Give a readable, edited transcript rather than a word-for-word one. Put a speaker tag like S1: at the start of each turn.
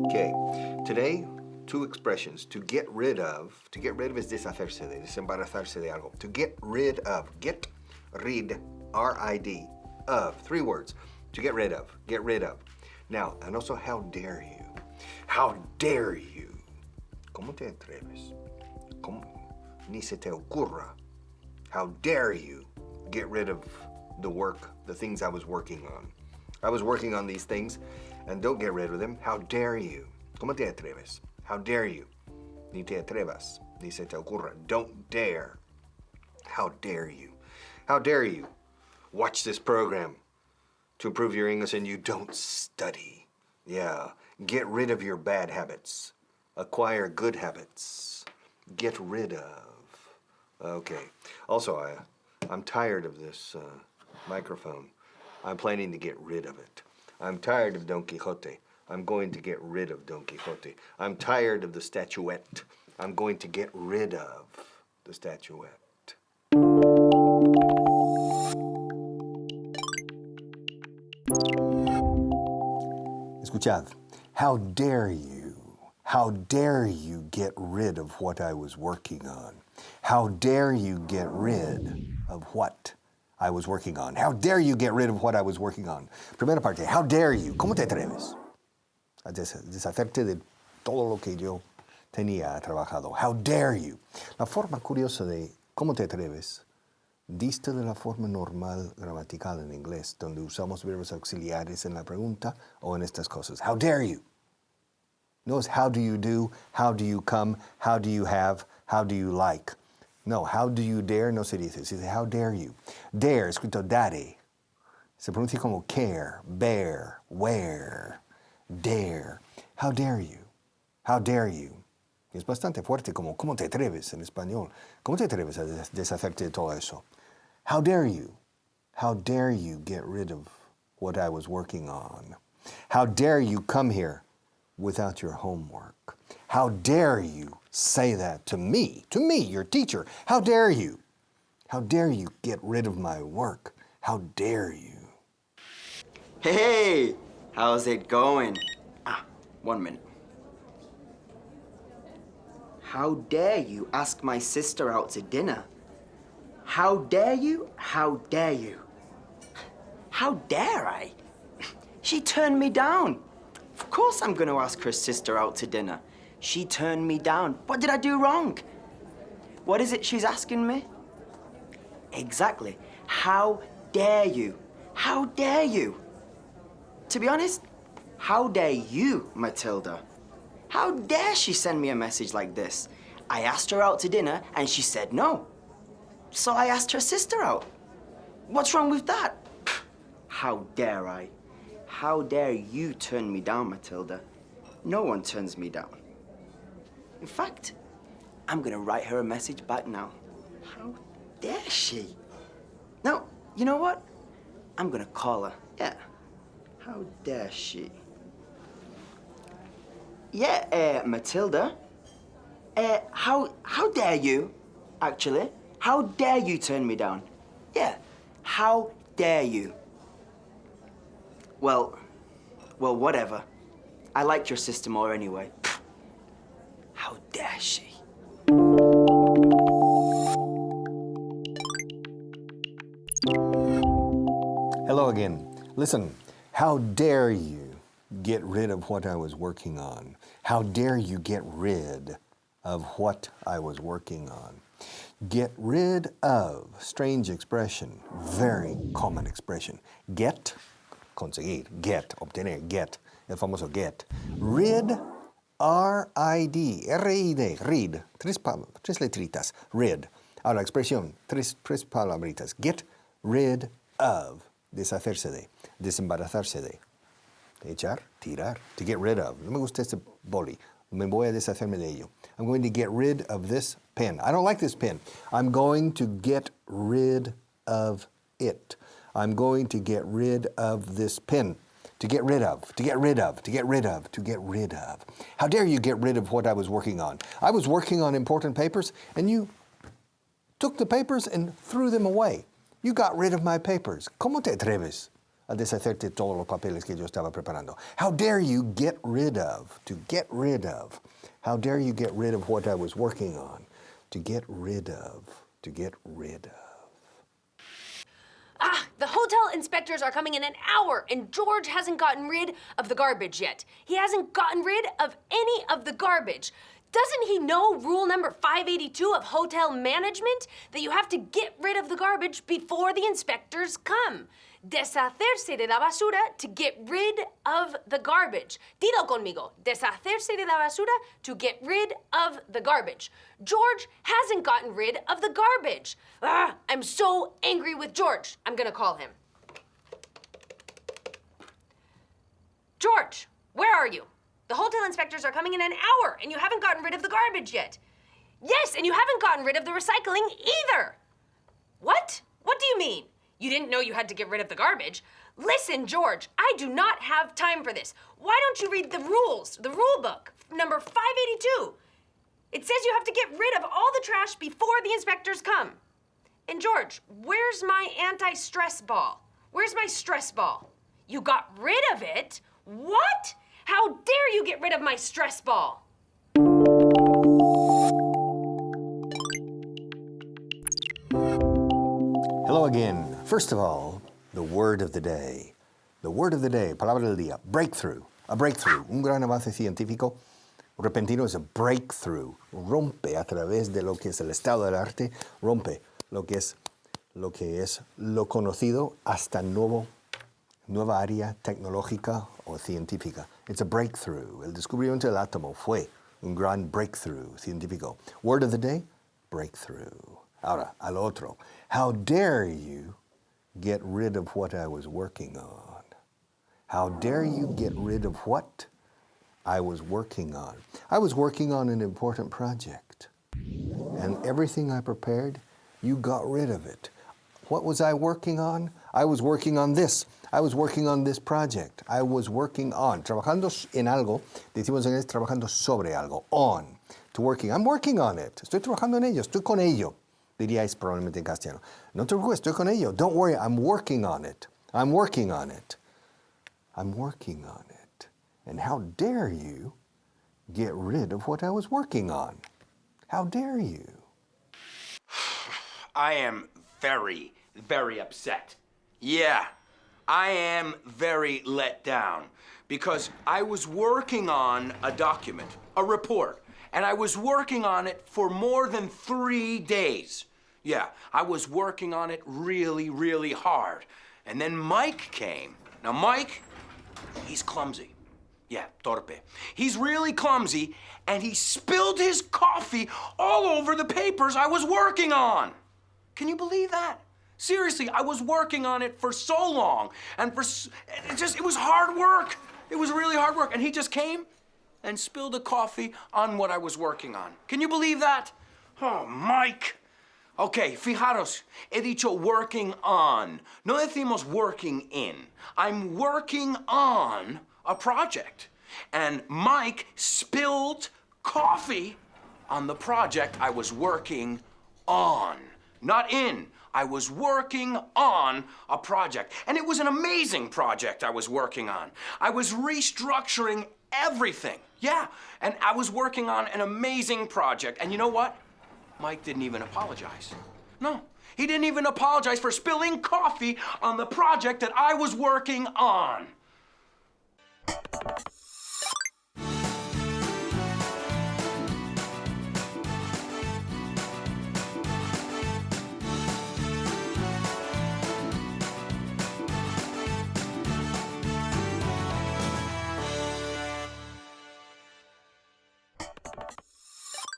S1: Okay, today, two expressions. To get rid of is deshacerse de, desembarazarse de algo. To get rid of, get rid, R-I-D, of, three words. To get rid of, get rid of. Now, and also, how dare you? How dare you? ¿Cómo te atreves? ¿Cómo? Ni se te ocurra. How dare you get rid of the work, the things I was working on. I was working on these things, and don't get rid of them. How dare you? ¿Cómo te atreves? How dare you? Ni te atrevas, ni se te ocurra. Don't dare. How dare you? How dare you watch this program to improve your English and you don't study? Yeah, get rid of your bad habits. Acquire good habits. Get rid of. Okay. Also, I'm tired of this microphone. I'm planning to get rid of it. I'm tired of Don Quixote. I'm going to get rid of Don Quixote. I'm tired of the statuette. I'm going to get rid of the statuette. Escuchad. How dare you? How dare you get rid of what I was working on? How dare you get rid of what I was working on? How dare you get rid of what I was working on? Primera parte, how dare you? ¿Cómo te atreves a deshacerte de todo lo que yo tenía trabajado? How dare you? La forma curiosa de ¿cómo te atreves? Dista de la forma normal gramatical en inglés, donde usamos verbos auxiliares en la pregunta o en estas cosas. How dare you? No es how do you do, how do you come, how do you have, how do you like. No, how do you dare no se dice, se dice how dare you. Dare, escrito dare, se pronuncia como care, bear, wear, dare. How dare you? How dare you? Es bastante fuerte como ¿cómo te atreves en español? ¿Cómo te atreves a deshacerte de todo eso? How dare you? How dare you get rid of what I was working on? How dare you come here without your homework? How dare you say that to me, your teacher? How dare you? How dare you get rid of my work? How dare you?
S2: Hey, how's it going? 1 minute. How dare you ask my sister out to dinner? How dare you? How dare you? How dare I? She turned me down. Of course I'm going to ask her sister out to dinner. She turned me down. What did I do wrong? What is it she's asking me? Exactly. How dare you? How dare you? To be honest, how dare you, Matilda? How dare she send me a message like this? I asked her out to dinner and she said no. So I asked her sister out. What's wrong with that? How dare I? How dare you turn me down, Matilda? No one turns me down. In fact, I'm gonna write her a message back now. How dare she? No, you know what? I'm gonna call her. Yeah. How dare she? Yeah, Matilda. How dare you, actually? How dare you turn me down? Yeah, how dare you? Well, whatever. I liked your sister more anyway. How dare she?
S1: Hello again. Listen, how dare you get rid of what I was working on? How dare you get rid of what I was working on? Get rid of, strange expression, very common expression. Get, conseguir, get, obtener, get, el famoso get. Rid, R-I-D, R-I-D, rid, tres letritas, rid. Ahora, expresión, tres palabritas. Get rid of, deshacerse de, desembarazarse de. Echar, tirar, to get rid of. No me gusta este boli. Me voy a deshacerme de ello. I'm going to get rid of this pen. I don't like this pen. I'm going to get rid of it. I'm going to get rid of this pen. To get rid of, to get rid of, to get rid of, to get rid of. How dare you get rid of what I was working on? I was working on important papers, and you took the papers and threw them away. You got rid of my papers. ¿Cómo te atreves a deshacerte todos los papeles que yo estaba preparando. How dare you get rid of, to get rid of. How dare you get rid of what I was working on. To get rid of, to get rid of.
S3: The hotel inspectors are coming in an hour, and George hasn't gotten rid of the garbage yet. He hasn't gotten rid of any of the garbage. Doesn't he know rule number 582 of hotel management? That you have to get rid of the garbage before the inspectors come. Deshacerse de la basura, to get rid of the garbage. Dilo conmigo. Deshacerse de la basura, to get rid of the garbage. George hasn't gotten rid of the garbage. I'm so angry with George. I'm gonna call him. George, where are you? The hotel inspectors are coming in an hour, and you haven't gotten rid of the garbage yet. Yes, and you haven't gotten rid of the recycling either. What? What do you mean? You didn't know you had to get rid of the garbage? Listen, George, I do not have time for this. Why don't you read the rules, the rule book, number 582? It says you have to get rid of all the trash before the inspectors come. And George, where's my anti-stress ball? Where's my stress ball? You got rid of it? What? How dare you get rid of my stress ball?
S1: Hello again. First of all, the word of the day. The word of the day, palabra del día, breakthrough. A breakthrough, un gran avance científico repentino es a breakthrough. Rompe a través de lo que es el estado del arte, rompe lo que es lo conocido hasta nueva área tecnológica o científica. It's a breakthrough. El descubrimiento del átomo fue un gran breakthrough científico. Word of the day, breakthrough. Ahora, al otro. How dare you get rid of what I was working on? How dare you get rid of what I was working on? I was working on an important project. And everything I prepared, you got rid of it. What was I working on? I was working on this. I was working on this project. I was working on. Trabajando en algo, decimos en inglés, trabajando sobre algo. On. To working. I'm working on it. Estoy trabajando en ello. Estoy con ello. Diríais probablemente en castellano. No te preocupes, estoy con ello. Don't worry, I'm working on it. I'm working on it. I'm working on it. And how dare you get rid of what I was working on? How dare you?
S4: I am very, very upset. Yeah, I am very let down because I was working on a document, a report, and I was working on it for more than 3 days. Yeah, I was working on it really, really hard. And then Mike came. Now, Mike, he's clumsy. Yeah, torpe. He's really clumsy, and he spilled his coffee all over the papers I was working on. Can you believe that? Seriously, I was working on it for so long, and it was hard work. It was really hard work, and he just came and spilled the coffee on what I was working on. Can you believe that? Oh, Mike. Okay, fijaros, he dicho working on. No decimos working in. I'm working on a project. And Mike spilled coffee on the project I was working on. Not in. I was working on a project. And it was an amazing project I was working on. I was restructuring everything. Yeah, and I was working on an amazing project. And you know what? Mike didn't even apologize. No, he didn't even apologize for spilling coffee on the project that I was working on.